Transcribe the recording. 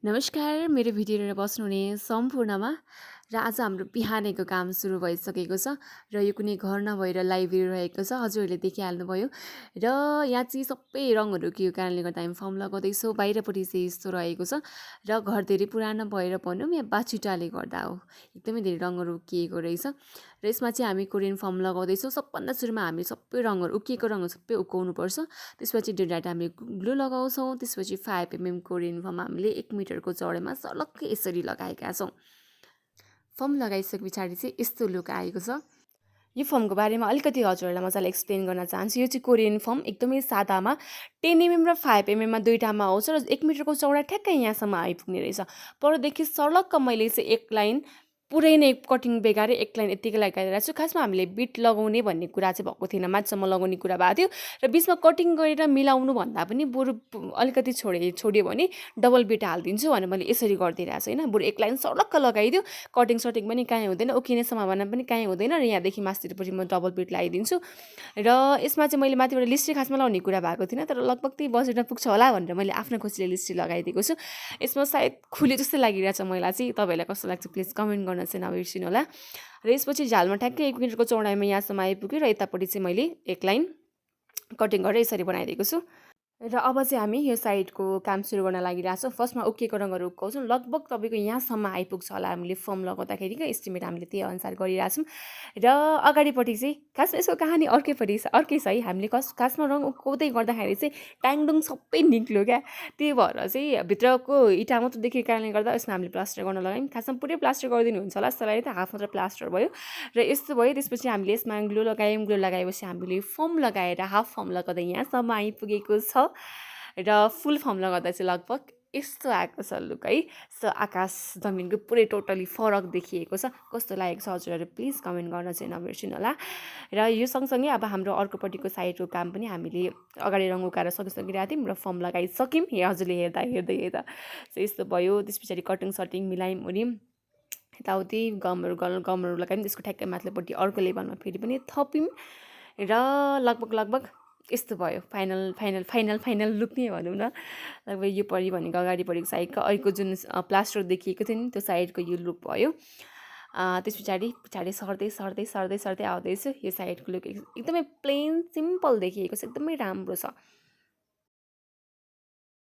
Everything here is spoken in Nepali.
नमस्कार, मेरो भिडियो हेरेर बस्नुहुने सम्पूर्णमा र आज हाम्रो बिहानैको काम सुरु भइसकेको छ र यो कुनै घर नभएर लाइब्रेरी रहेको छ। हजुरहरूले देखिहाल्नुभयो र यहाँ चाहिँ सबै रङहरू उकिएको कारणले गर्दा हामी फर्म लगाउँदैछौँ। बाहिरपट्टि चाहिँ यस्तो रहेको छ र घर धेरै पुरानो भएर भनौँ या बाछिटाले गर्दा हो, एकदमै धेरै रङहरू उकिएको रहेछ र यसमा चाहिँ हामी कोरियन फर्म लगाउँदैछौँ। सबभन्दा सुरुमा हामी सबै रङहरू उकिएको रङहरू सबै उकाउनुपर्छ। त्यसपछि डेन्ड्राइट हामीले ग्लु लगाउँछौँ। त्यसपछि 5 mm कोरियन फर्म हामीले 1 मिटरको चौडाइमा सलक्कै यसरी लगाएका छौँ। फर्म लगाइसके पछाडि चाहिँ यस्तो लुक आएको छ। यो फर्मको बारेमा अलिकति हजुरहरूलाई मजाले एक्सप्लेन गर्न चाहन्छु। यो चाहिँ कोरियन फर्म एकदमै सादामा 10 mm र 5 mm मा दुईटामा आउँछ र 1 मिटरको चौडा ठ्याक्कै यहाँसम्म आइपुग्ने रहेछ। परदेखि सर्लक्क मैले चाहिँ एक लाइन पुरै नै कटिङ बेगारे एक लाइन यत्तिकै लगाइरहेको छु। खासमा हामीले बिट लगाउने भन्ने कुरा चाहिँ भएको थिएन, माथिसम्म लगाउने कुरा भएको थियो र बिचमा कटिङ गरेर मिलाउनु भन्दा पनि बरु अलिकति छोड्यो भने डबल बिट हालिदिन्छु भनेर मैले यसरी गरिदिइरहेको छु होइन। बरु एक लाइन सर्लक्क लगाइदियो, कटिङ सटिङ पनि काहीँ हुँदैन, उकिने सम्भावना पनि काहीँ हुँदैन र यहाँदेखि मास्तिरपट्टि म डबल बिट लगाइदिन्छु। र यसमा चाहिँ मैले माथिबाट लिस्ट्री खासमा लगाउने कुरा भएको थिएन, तर लगभग त्यही बजेटमा पुग्छ होला भनेर मैले आफ्नो खुसीले लिस्ट्री लगाइदिएको छु। यसमा सायद खुले जस्तै लागिरहेछ मैला चाहिँ। तपाईँहरूलाई कस्तो लाग्छ प्लिज कमेन्ट गर्न चाहिँ नबिर्सिनु होला। र यसपछि झालमा ठ्याक्कै 1 मिटरको चौडाइमा यहाँसम्म आइपुग्यो र यतापट्टि चाहिँ मैले एक लाइन कटिङ गरेर यसरी बनाइदिएको छु। र अब चाहिँ हामी यो साइडको काम सुरु गर्न लागिरहेछौँ। फर्स्टमा उकिएको रङहरू उकाउँछौँ। लगभग तपाईँको यहाँसम्म आइपुग्छ होला हामीले फर्म लगाउँदाखेरिको एस्टिमेट हामीले त्यही अनुसार गरिरहेछौँ। र अगाडिपट्टि चाहिँ खासमा यसको कहानी अर्कै छ है। हामीले खासमा रङ उकाउँदै गर्दाखेरि चाहिँ ट्याङडुङ सबै निक्ल्यो क्या। त्यही भएर चाहिँ भित्रको इँटा मात्र देखेको कारणले गर्दा यसमा हामीले प्लास्टर गर्न लगायौँ। खासमा पुरै प्लास्टर गरिदिनु हुन्छ होला जस्तो लाग्यो, त हाफ मात्र प्लास्टर भयो र यस्तो भयो। त्यसपछि हामीले यसमा ग्लु लगायौँ। ग्लु लगाएपछि हामीले फर्म लगाएर हाफ फर्म लगाउँदा यहाँसम्म आइपुगेको छ र फुल फर्म लगाउँदा चाहिँ लगभग यस्तो आएको छ लुक है। सो आकाश जमिनको पुरै टोटली फरक देखिएको छ। कस्तो लागेको छ हजुरहरू प्लिज कमेन्ट गर्न चाहिँ नबिर्सिनु होला। र यो सँगसँगै अब हाम्रो अर्कोपट्टिको साइडको काम पनि हामीले अगाडि रङ उकाएर सकिरहेको थियौँ र फर्म लगाइसक्यौँ। हजुरले हेर्दा सो यस्तो भयो। त्यस पछाडि कटिङ सटिङ मिलायौँ ओऱ्यौँ, यताउति गमहरू लगायौँ। त्यसको ठ्याक्कै माथिल्लोपट्टि अर्को लेभलमा फेरि पनि थप्यौँ र लगभग यस्तो भयो। फाइनल लुक नै भनौँ न। लगभग यो परि भनेको अगाडिपट्टिको साइडको अहिलेको जुन प्लास्टर देखिएको थियो नि त्यो साइडको यो लुक भयो। त्यस पछाडि सर्दै आउँदैछु। यो साइडको लुक एकदमै प्लेन सिम्पल देखिएको छ, एकदमै राम्रो छ।